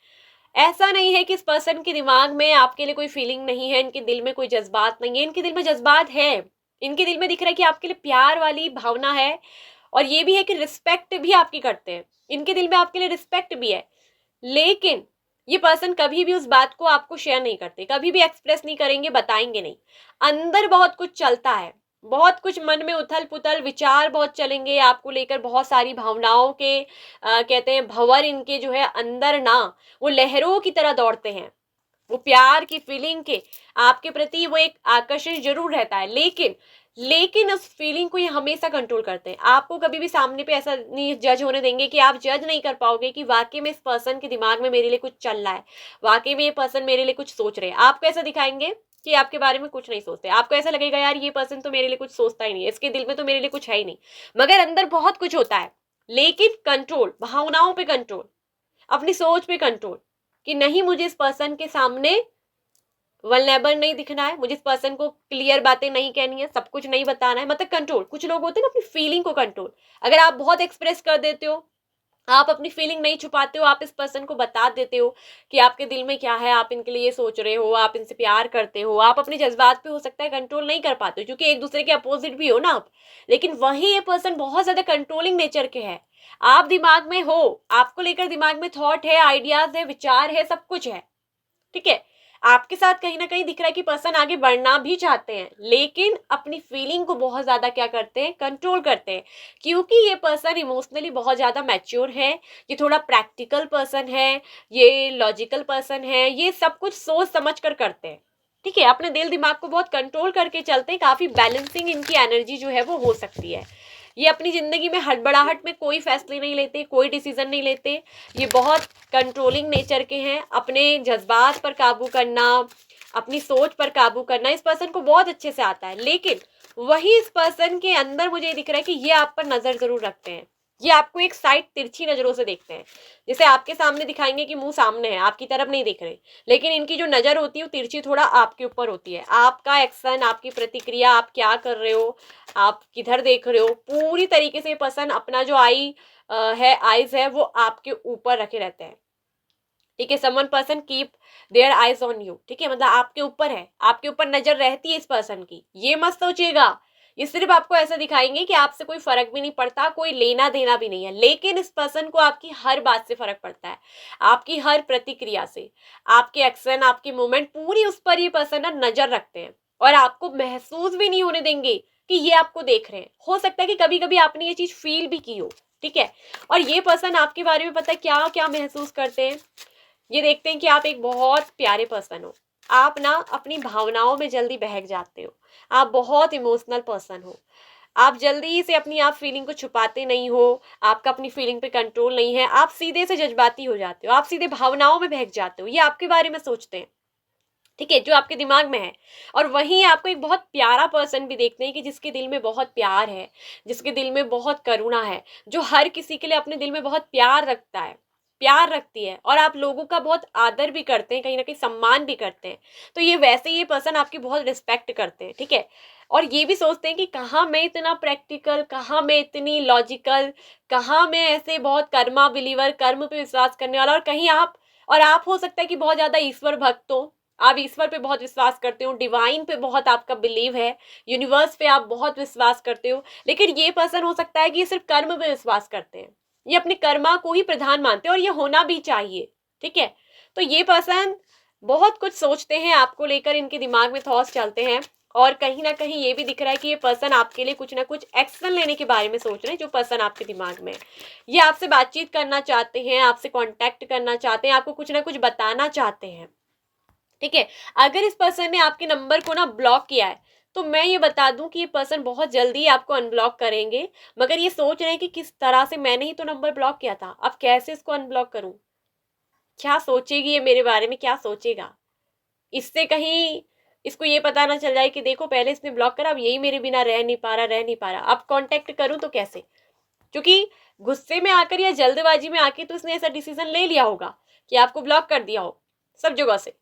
ऐसा नहीं है कि इस पर्सन के दिमाग में आपके लिए कोई फीलिंग नहीं है, इनके दिल में कोई जज्बात नहीं है, इनके दिल में जज्बात है। इनके दिल में दिख रहा है कि आपके लिए प्यार वाली भावना है, और ये भी है कि रिस्पेक्ट भी आपकी करते हैं, इनके दिल में आपके लिए रिस्पेक्ट भी है। लेकिन ये पर्सन कभी भी उस बात को आपको शेयर नहीं करते, कभी भी एक्सप्रेस नहीं करेंगे, बताएंगे नहीं। अंदर बहुत कुछ चलता है, बहुत कुछ मन में उथल पुथल विचार बहुत चलेंगे आपको लेकर, बहुत सारी भावनाओं के कहते हैं भंवर इनके जो है अंदर ना, वो लहरों की तरह दौड़ते हैं। वो प्यार की फीलिंग के आपके प्रति वो एक आकर्षण जरूर रहता है, लेकिन लेकिन उस फीलिंग को ये हमेशा कंट्रोल करते हैं। आपको कभी भी सामने पे ऐसा नहीं जज होने देंगे कि आप जज नहीं कर पाओगे कि वाकई में इस पर्सन के दिमाग में मेरे लिए कुछ चल रहा है, वाकई में ये पर्सन मेरे लिए कुछ सोच रहे हैं। आपको ऐसा दिखाएंगे कि आपके बारे में कुछ नहीं सोचते, आपको ऐसा लगेगा यार ये पर्सन तो मेरे लिए कुछ सोचता ही नहीं है, इसके दिल में तो मेरे लिए कुछ है ही नहीं, मगर अंदर बहुत कुछ होता है। लेकिन कंट्रोल, भावनाओं पे कंट्रोल, अपनी सोच पे कंट्रोल, कि नहीं मुझे इस पर्सन के सामने वल्नरेबल नहीं दिखना है, मुझे इस पर्सन को क्लियर बातें नहीं कहनी है, सब कुछ नहीं बताना है, मतलब कंट्रोल। कुछ लोग होते हैं ना अपनी फीलिंग को कंट्रोल, अगर आप बहुत एक्सप्रेस कर देते हो, आप अपनी फीलिंग नहीं छुपाते हो, आप इस पर्सन को बता देते हो कि आपके दिल में क्या है, आप इनके लिए सोच रहे हो, आप इनसे प्यार करते हो, आप अपने जज्बात पे हो सकता है कंट्रोल नहीं कर पाते हो, क्योंकि एक दूसरे के अपोजिट भी हो ना आप। लेकिन वही ये पर्सन बहुत ज्यादा कंट्रोलिंग नेचर के है। आप दिमाग में हो, आपको लेकर दिमाग में थॉट है, आइडियाज है, विचार है, सब कुछ है, ठीक है। आपके साथ कहीं ना कहीं दिख रहा है कि पर्सन आगे बढ़ना भी चाहते हैं, लेकिन अपनी फीलिंग को बहुत ज्यादा क्या करते हैं, कंट्रोल करते हैं। क्योंकि ये पर्सन इमोशनली बहुत ज्यादा मैच्योर है, ये थोड़ा प्रैक्टिकल पर्सन है, ये लॉजिकल पर्सन है, ये सब कुछ सोच समझ कर करते हैं, ठीक है। अपने दिल दिमाग को बहुत कंट्रोल करके चलते हैं, काफी बैलेंसिंग इनकी एनर्जी जो है वो हो सकती है। ये अपनी जिंदगी में हड़बड़ाहट में कोई फैसले नहीं लेते, कोई डिसीजन नहीं लेते। ये बहुत कंट्रोलिंग नेचर के हैं, अपने जज्बात पर काबू करना, अपनी सोच पर काबू करना इस पर्सन को बहुत अच्छे से आता है। लेकिन वही इस पर्सन के अंदर मुझे दिख रहा है कि ये आप पर नजर जरूर रखते हैं, ये आपको एक साइड तिरछी नजरों से देखते हैं। जैसे आपके सामने दिखाएंगे कि मुंह सामने है, आपकी तरफ नहीं देख रहे, लेकिन इनकी जो नजर होती है वो तिरछी थोड़ा आपके ऊपर होती है। आपका एक्शन, आपकी प्रतिक्रिया, आप क्या कर रहे हो, आप किधर देख रहे हो, पूरी तरीके से पर्सन अपना जो है, आईज है, वो आपके ऊपर रखे रहते हैं, ठीक है। Someone person keep their eyes on you, ठीक है, मतलब आपके ऊपर है, आपके ऊपर नजर रहती है इस पर्सन की। ये मत सोचिएगा, ये सिर्फ आपको ऐसा दिखाएंगे कि आपसे कोई फर्क भी नहीं पड़ता, कोई लेना देना भी नहीं है, लेकिन इस पर्सन को आपकी हर बात से फर्क पड़ता है, आपकी हर प्रतिक्रिया से, आपके एक्शन, आपके मूवमेंट, पूरी उस पर ये पर्सन ना नजर रखते हैं। और आपको महसूस भी नहीं होने देंगे कि ये आपको देख रहे हैं। हो सकता है कि कभी कभी आपने ये चीज फील भी की हो, ठीक है। और ये पर्सन आपके बारे में पता है क्या क्या महसूस करते हैं, ये देखते हैं कि आप एक बहुत प्यारे पर्सन हो, आप ना अपनी भावनाओं में जल्दी बहक जाते हो, आप बहुत इमोशनल पर्सन हो, आप जल्दी से अपनी आप फीलिंग को छुपाते नहीं हो, आपका अपनी फीलिंग पे कंट्रोल नहीं है, आप सीधे से जज्बाती हो जाते हो, आप सीधे भावनाओं में बहक जाते हो, ये आपके बारे में सोचते हैं, ठीक है, जो आपके दिमाग में है। और वहीं आपको एक बहुत प्यारा पर्सन भी देखते हैं कि जिसके दिल में बहुत प्यार है, जिसके दिल में बहुत करुणा है, जो हर किसी के लिए अपने दिल में बहुत प्यार रखता है, प्यार रखती है, और आप लोगों का बहुत आदर भी करते हैं, कहीं ना कहीं सम्मान भी करते हैं। तो ये वैसे ये पर्सन आपकी बहुत रिस्पेक्ट करते हैं, ठीक है। और ये भी सोचते हैं कि कहाँ मैं इतना प्रैक्टिकल, कहाँ मैं इतनी लॉजिकल, कहाँ मैं ऐसे बहुत कर्मा बिलीवर, कर्म पे विश्वास करने वाला, और कहीं आप, और आप हो सकता है कि बहुत ज्यादा ईश्वर भक्त हो, आप ईश्वर पे बहुत विश्वास करते हो, डिवाइन पे बहुत आपका बिलीव है, यूनिवर्स पे आप बहुत विश्वास करते हो। लेकिन ये पर्सन हो सकता है कि ये सिर्फ कर्म पे विश्वास करते हैं, ये अपने कर्मा को ही प्रधान मानते हैं, और ये होना भी चाहिए, ठीक है। तो ये पर्सन बहुत कुछ सोचते हैं आपको लेकर, इनके दिमाग में थॉट्स चलते हैं, और कहीं ना कहीं ये भी दिख रहा है कि ये पर्सन आपके लिए कुछ ना कुछ एक्शन लेने के बारे में सोच रहे हैं। जो पर्सन आपके दिमाग में है, ये आपसे बातचीत करना चाहते हैं, आपसे कांटेक्ट करना चाहते हैं, आपको कुछ ना कुछ बताना चाहते हैं, ठीक है। अगर इस पर्सन ने आपके नंबर को ना ब्लॉक किया है, तो मैं ये बता दूं कि ये पर्सन बहुत जल्दी आपको अनब्लॉक करेंगे, मगर ये सोच रहे हैं कि किस तरह से, मैंने ही तो नंबर ब्लॉक किया था, अब कैसे इसको अनब्लॉक करूं, क्या सोचेगी ये मेरे बारे में, क्या सोचेगा, इससे कहीं इसको ये पता ना चल जाए कि देखो पहले इसने ब्लॉक करा, अब यही मेरे बिना रह नहीं पा रहा, रह नहीं पा रहा, अब कांटेक्ट करूं तो कैसे। क्योंकि गुस्से में आकर या जल्दबाजी में आके तो इसने ऐसा डिसीजन ले लिया होगा कि आपको ब्लॉक कर दिया हो सब जगह से।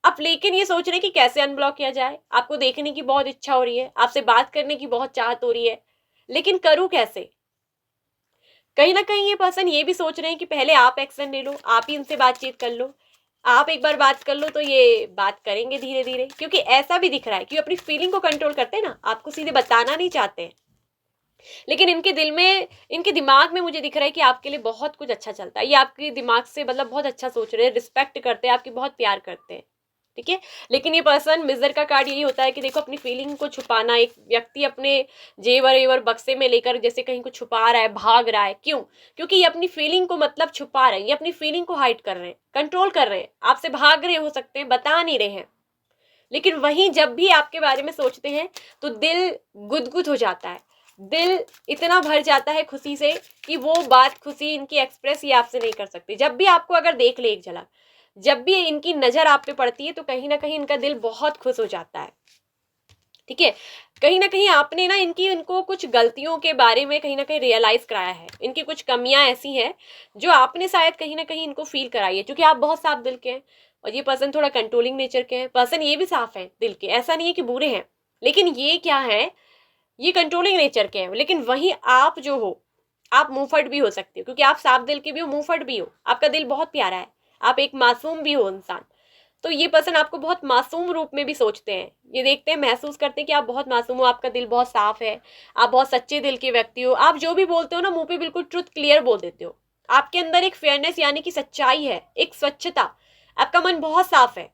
आप लेकिन ये सोच रहे हैं कि कैसे अनब्लॉक किया जाए, आपको देखने की बहुत इच्छा हो रही है, आपसे बात करने की बहुत चाहत हो रही है, लेकिन करूं कैसे। कहीं ना कहीं ये पर्सन ये भी सोच रहे हैं कि पहले आप एक्शन ले लो, आप ही इनसे बातचीत कर लो, आप एक बार बात कर लो तो ये बात करेंगे धीरे धीरे। क्योंकि ऐसा भी दिख रहा है कि अपनी फीलिंग को कंट्रोल करते हैं ना, आपको सीधे बताना नहीं चाहते हैं, लेकिन इनके दिल में, इनके दिमाग में मुझे दिख रहा है कि आपके लिए बहुत कुछ अच्छा चलता है, ये आपके दिमाग से मतलब बहुत अच्छा सोच रहे हैं, रिस्पेक्ट करते हैं आपकी, बहुत प्यार करते हैं, ठीक है। लेकिन ये पर्सन, मिजर का कार्ड यही होता है कि देखो अपनी फीलिंग को छुपाना, एक व्यक्ति अपने जेवर एवर बक्से में लेकर जैसे कहीं को छुपा रहा है, भाग रहा है, क्यों, क्योंकि ये अपनी फीलिंग को मतलब छुपा रहे हैं, ये अपनी फीलिंग को हाइड कर रहे हैं, कंट्रोल कर रहे हैं, आपसे भाग रहे हो सकते हैं, बता नहीं रहे हैं। लेकिन वहीं जब भी आपके बारे में सोचते हैं तो दिल गुदगुद हो जाता है, दिल इतना भर जाता है खुशी से कि वो बात, खुशी इनकी एक्सप्रेस ये आपसे नहीं कर सकते। जब भी आपको अगर देख ले एक झलक, जब भी इनकी नजर आप पे पड़ती है, तो कहीं ना कहीं इनका दिल बहुत खुश हो जाता है, ठीक है। कहीं ना कहीं आपने ना इनकी, इनको कुछ गलतियों के बारे में कहीं ना कहीं रियलाइज कराया है, इनकी कुछ कमियां ऐसी हैं जो आपने शायद कहीं ना कहीं इनको फील कराई है, क्योंकि आप बहुत साफ दिल के हैं, और ये पर्सन थोड़ा कंट्रोलिंग नेचर के हैं। पर्सन ये भी साफ है दिल के, ऐसा नहीं है कि बुरे हैं, लेकिन ये क्या है, ये कंट्रोलिंग नेचर के हैं। लेकिन वहीं आप जो हो, आप मुंहफट भी हो सकते हो, क्योंकि आप साफ दिल के भी हो, मुंहफट भी हो, आपका दिल बहुत प्यारा है, आप एक मासूम भी हो इंसान। तो ये पर्सन आपको बहुत मासूम रूप में भी सोचते हैं, ये देखते हैं, महसूस करते हैं कि आप बहुत मासूम हो, आपका दिल बहुत साफ है, आप बहुत सच्चे दिल के व्यक्ति हो, आप जो भी बोलते हो ना मुंह पे बिल्कुल ट्रुथ क्लियर बोल देते हो, आपके अंदर एक फेयरनेस यानी कि सच्चाई है, एक स्वच्छता, आपका मन बहुत साफ है,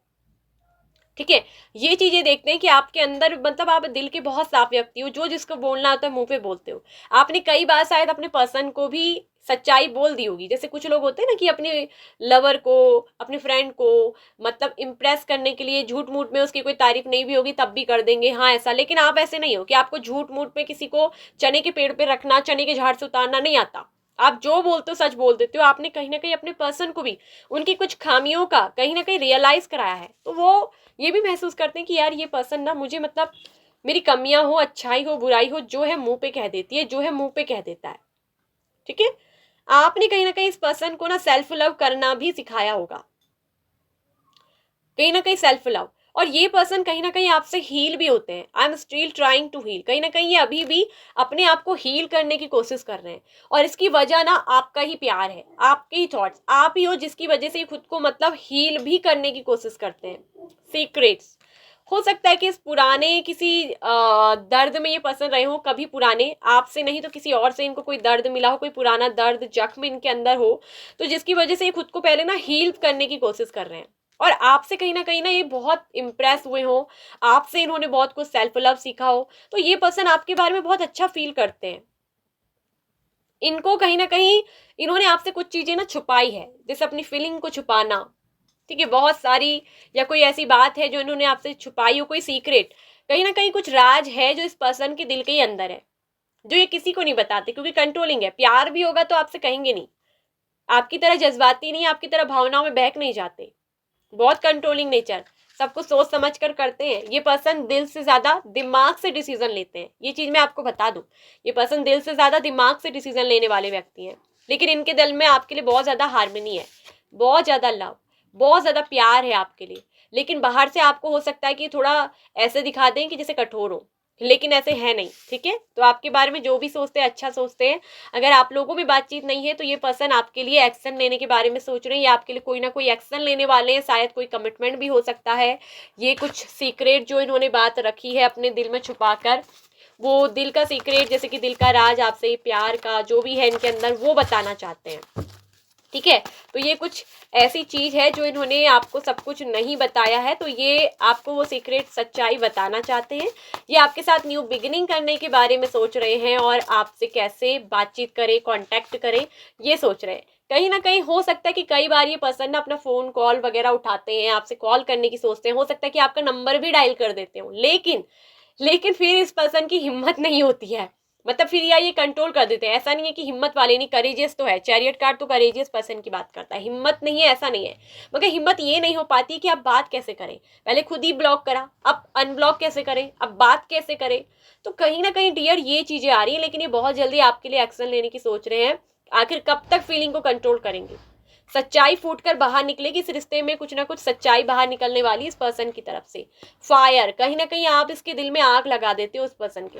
ठीक है। ये चीजें देखते हैं कि आपके अंदर मतलब आप दिल के बहुत साफ व्यक्ति हो, जो जिसको बोलना होता है मुंह पे बोलते हो। आपने कई बार शायद अपने पर्सन को भी सच्चाई बोल दी होगी, जैसे कुछ लोग होते हैं ना कि अपने लवर को, अपने फ्रेंड को मतलब इम्प्रेस करने के लिए झूठ मूठ में, उसकी कोई तारीफ नहीं भी होगी तब भी कर देंगे हाँ ऐसा। लेकिन आप ऐसे नहीं हो कि आपको झूठ मूठ में किसी को चने के पेड़ पे रखना, चने के झाड़ से उतारना नहीं आता, आप जो बोलते हो सच बोल देते हो। आपने कहीं ना कहीं अपने पर्सन को भी उनकी कुछ खामियों का कहीं ना कहीं रियलाइज कराया है, तो वो ये भी महसूस करते हैं कि यार ये पर्सन ना मुझे मतलब मेरी कमियां हो, अच्छाई हो, बुराई हो, जो है मुंह पे कह देती है, जो है मुंह पे कह देता है, ठीक है। आपने कहीं ना कहीं इस पर्सन को ना सेल्फ लव करना भी सिखाया होगा, कहीं ना कहीं सेल्फ लव। और ये पर्सन कहीं ना कहीं आपसे हील भी होते हैं, I am still trying to heal, कहीं ना कहीं ये अभी भी अपने आप को हील करने की कोशिश कर रहे हैं। और इसकी वजह ना आपका ही प्यार है, आपके ही थॉट्स, आप ही हो जिसकी वजह से खुद को मतलब हील भी करने की कोशिश करते हैं। सीक्रेट्स हो सकता है कि इस पुराने किसी दर्द में ये पर्सन रहे हो, कभी पुराने, आपसे नहीं तो किसी और से इनको कोई दर्द मिला हो, कोई पुराना दर्द जख्म इनके अंदर हो, तो जिसकी वजह से ये खुद को पहले ना हील करने की कोशिश कर रहे हैं। और आपसे कहीं ना ये बहुत इंप्रेस हुए हो, आपसे इन्होंने बहुत कुछ सेल्फ लव सीखा हो, तो ये पर्सन आपके बारे में बहुत अच्छा फील करते हैं। इनको कहीं ना कहीं इन्होंने आपसे कुछ चीजें ना छुपाई है, जैसे अपनी फीलिंग को छुपाना, ठीक है, बहुत सारी, या कोई ऐसी बात है जो इन्होंने आपसे छुपाई हो, कोई सीक्रेट, कहीं ना कहीं कुछ राज है जो इस पर्सन के दिल के ही अंदर है, जो ये किसी को नहीं बताते, क्योंकि कंट्रोलिंग है। प्यार भी होगा तो आपसे कहेंगे नहीं, आपकी तरह जज्बाती नहीं, आपकी तरह भावनाओं में बहक नहीं जाते। बहुत कंट्रोलिंग नेचर, सब कुछ सोच समझ कर करते हैं। ये पर्सन दिल से ज्यादा दिमाग से डिसीजन लेते हैं, ये चीज मैं आपको बता दूं। ये पर्सन दिल से ज्यादा दिमाग से डिसीजन लेने वाले व्यक्ति हैं, लेकिन इनके दिल में आपके लिए बहुत ज्यादा हार्मनी है, बहुत ज्यादा लव, बहुत ज्यादा प्यार है आपके लिए। लेकिन बाहर से आपको हो सकता है कि थोड़ा ऐसे दिखा दें कि जैसे कठोर हो, लेकिन ऐसे है नहीं, ठीक है। तो आपके बारे में जो भी सोचते हैं अच्छा सोचते हैं। अगर आप लोगों में बातचीत नहीं है तो ये पर्सन आपके लिए एक्शन लेने के बारे में सोच रहे हैं, या आपके लिए कोई ना कोई एक्शन लेने वाले हैं, शायद कोई कमिटमेंट भी हो सकता है। ये कुछ सीक्रेट जो इन्होंने बात रखी है अपने दिल में छुपा कर, वो दिल का सीक्रेट, जैसे कि दिल का राज, आपसे प्यार का जो भी है इनके अंदर, वो बताना चाहते हैं, ठीक है। तो ये कुछ ऐसी चीज है जो इन्होंने आपको सब कुछ नहीं बताया है, तो ये आपको वो सीक्रेट सच्चाई बताना चाहते हैं। ये आपके साथ न्यू बिगिनिंग करने के बारे में सोच रहे हैं, और आपसे कैसे बातचीत करें, कांटेक्ट करें, ये सोच रहे हैं। कहीं ना कहीं हो सकता है कि कई बार ये पर्सन ना अपना फोन कॉल वगैरह उठाते हैं, आपसे कॉल करने की सोचते हैं, हो सकता है कि आपका नंबर भी डायल कर देते हो, लेकिन फिर इस पर्सन की हिम्मत नहीं होती है, मतलब फिर या ये कंट्रोल कर देते हैं। ऐसा नहीं है कि हिम्मत वाले नहीं, करेजियस तो है, चैरियट कार्ड तो करेजियस पर्सन की बात करता है, हिम्मत नहीं है ऐसा नहीं है, मगर हिम्मत ये नहीं हो पाती कि आप बात कैसे करें। पहले खुद ही ब्लॉक करा, अब अनब्लॉक कैसे करें, अब बात कैसे करें। तो कहीं ना कहीं डियर ये चीजें आ रही है, लेकिन ये बहुत जल्दी आपके लिए एक्शन लेने की सोच रहे हैं। आखिर कब तक फीलिंग को कंट्रोल करेंगे, सच्चाई फूट कर बाहर निकलेगी, इस रिश्ते में कुछ ना कुछ सच्चाई बाहर निकलने वाली इस पर्सन की तरफ से। फायर, कहीं ना कहीं आप इसके दिल में आग लगा देते हो उस पर्सन के,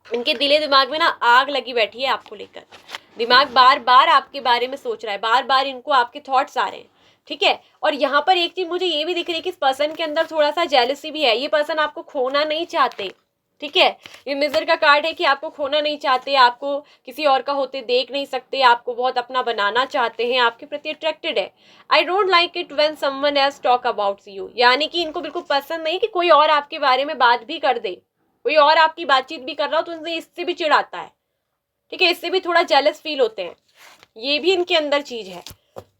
इनके दिले दिमाग में ना आग लगी बैठी है आपको लेकर। दिमाग बार बार आपके बारे में सोच रहा है, बार बार इनको आपके थॉट्स आ रहे हैं, ठीक है। और यहाँ पर एक चीज मुझे ये भी दिख रही है कि इस पर्सन के अंदर थोड़ा सा जेलसी भी है। ये पर्सन आपको खोना नहीं चाहते, ठीक है। ये मिजर का कार्ड है कि आपको खोना नहीं चाहते, आपको किसी और का होते देख नहीं सकते, आपको बहुत अपना बनाना चाहते हैं, आपके प्रति अट्रैक्टेड है। I don't like it when someone else talk about you, यानी कि इनको बिल्कुल पसंद नहीं कि कोई और आपके बारे में बात भी कर दे, कोई और आपकी बातचीत भी कर रहा हो तो उनसे इससे भी चिढ़ आता है, ठीक है, इससे भी थोड़ा जेलस फील होते हैं। ये भी इनके अंदर चीज है,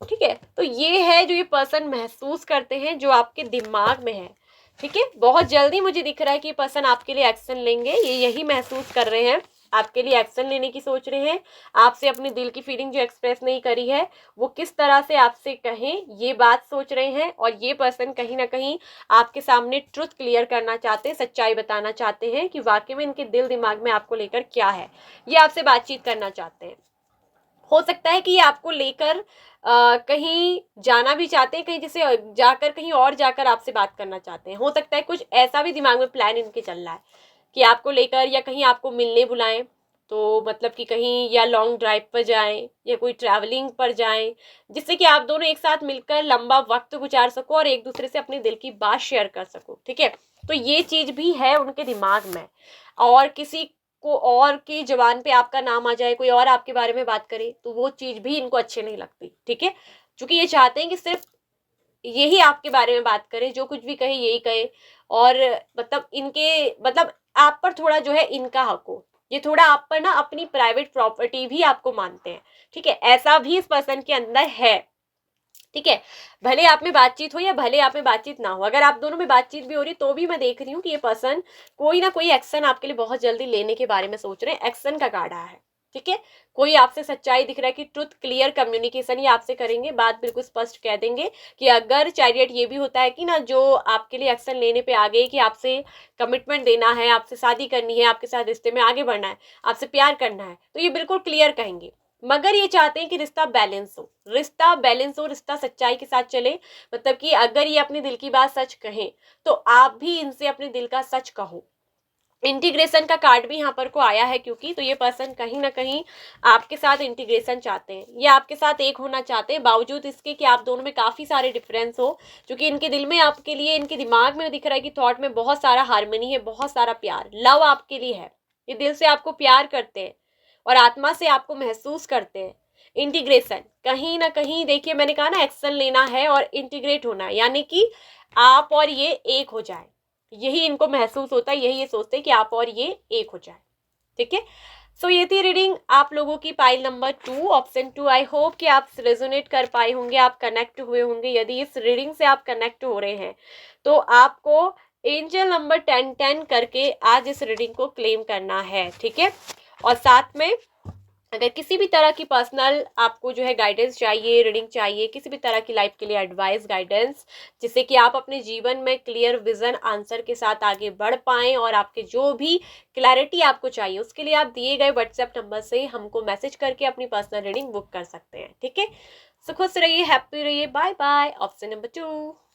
ठीक है। तो ये है जो ये पर्सन महसूस करते हैं, जो आपके दिमाग में है, ठीक है। बहुत जल्दी मुझे दिख रहा है कि ये पर्सन आपके लिए एक्शन लेंगे, ये यही महसूस कर रहे हैं, आपके लिए एक्शन लेने की सोच रहे हैं। आपसे अपने दिल की फीलिंग जो एक्सप्रेस नहीं करी है वो किस तरह से आपसे कहें, ये बात सोच रहे हैं। और ये पर्सन कहीं ना कहीं आपके सामने ट्रुथ क्लियर करना चाहते हैं, सच्चाई बताना चाहते हैं कि वाकई में इनके दिल दिमाग में आपको लेकर क्या है। ये आपसे बातचीत करना चाहते हैं। हो सकता है कि ये आपको लेकर कहीं जाना भी चाहते हैं, कहीं जैसे जाकर कहीं और जाकर आपसे बात करना चाहते हैं। हो सकता है कुछ ऐसा भी दिमाग में प्लान इनके चल रहा है कि आपको लेकर या कहीं आपको मिलने बुलाएं, तो मतलब कि कहीं या लॉन्ग ड्राइव पर जाएं या कोई ट्रैवलिंग पर जाएं, जिससे कि आप दोनों एक साथ मिलकर लंबा वक्त गुजार सको और एक दूसरे से अपने दिल की बात शेयर कर सको, ठीक है। तो ये चीज भी है उनके दिमाग में। और किसी को और की जबान पे आपका नाम आ जाए, कोई और आपके बारे में बात करे, तो वो चीज भी इनको अच्छी नहीं लगती, ठीक है। क्योंकि ये चाहते हैं कि सिर्फ यही आपके बारे में बात करे, जो कुछ भी कहे यही कहे। और मतलब इनके मतलब आप पर थोड़ा जो है इनका हक हो, ये थोड़ा आप पर ना अपनी प्राइवेट प्रॉपर्टी भी आपको मानते हैं, ठीक है। ऐसा भी इस पर्सन के अंदर है, ठीक है। भले आप में बातचीत हो या भले आप में बातचीत ना हो, अगर आप दोनों में बातचीत भी हो रही तो भी मैं देख रही हूँ कि ये पर्सन कोई ना कोई एक्शन आपके लिए बहुत जल्दी लेने के बारे में सोच रहे हैं। एक्शन का कार्ड आया है, ठीक है। कोई आपसे सच्चाई दिख रहा है कि ट्रुथ क्लियर कम्युनिकेशन ही आपसे करेंगे, बात बिल्कुल स्पष्ट कह देंगे कि अगर चैरियट ये भी होता है कि ना जो आपके लिए एक्शन लेने पे आ गए कि आपसे कमिटमेंट देना है, आपसे शादी करनी है, आपके साथ रिश्ते में आगे बढ़ना है, आपसे प्यार करना है, तो ये बिल्कुल क्लियर कहेंगे। मगर ये चाहते हैं कि रिश्ता बैलेंस हो, रिश्ता बैलेंस हो, रिश्ता सच्चाई के साथ चले। मतलब कि अगर ये अपने दिल की बात सच कहें तो आप भी इनसे अपने दिल का सच कहो। इंटीग्रेशन का कार्ड भी यहाँ पर को आया है, क्योंकि तो ये पर्सन कहीं ना कहीं आपके साथ इंटीग्रेशन चाहते हैं, ये आपके साथ एक होना चाहते हैं, बावजूद इसके कि आप दोनों में काफी सारे डिफरेंस हो। क्योंकि इनके दिल में आपके लिए, इनके दिमाग में दिख रहा है कि थॉट में बहुत सारा हार्मनी है, बहुत सारा प्यार लव आपके लिए है। ये दिल से आपको प्यार करते हैं और आत्मा से आपको महसूस करते हैं। इंटीग्रेशन कहीं ना कहीं देखिए, मैंने कहा ना एक्शन लेना है और इंटीग्रेट होना है, यानी कि आप और ये एक हो जाए, यही इनको महसूस होता है, यही ये सोचते हैं कि आप और ये एक हो जाए, ठीक है। सो ये थी रीडिंग आप लोगों की pile number 2, option 2। I hope कि आप रेजोनेट कर पाए होंगे, आप कनेक्ट हुए होंगे। यदि इस रीडिंग से आप कनेक्ट हो रहे हैं तो आपको एंजल नंबर 1010 करके आज इस रीडिंग को क्लेम करना है, ठीक है। और साथ में अगर किसी भी तरह की पर्सनल आपको जो है गाइडेंस चाहिए, रीडिंग चाहिए, किसी भी तरह की लाइफ के लिए एडवाइस, गाइडेंस, जिससे कि आप अपने जीवन में क्लियर विजन आंसर के साथ आगे बढ़ पाएं और आपके जो भी क्लैरिटी आपको चाहिए उसके लिए आप दिए गए व्हाट्सएप नंबर से हमको मैसेज करके अपनी पर्सनल रीडिंग बुक कर सकते हैं। ठीक है, सो खुश रहिए, हैप्पी रहिए, बाय बाय। Option number 2।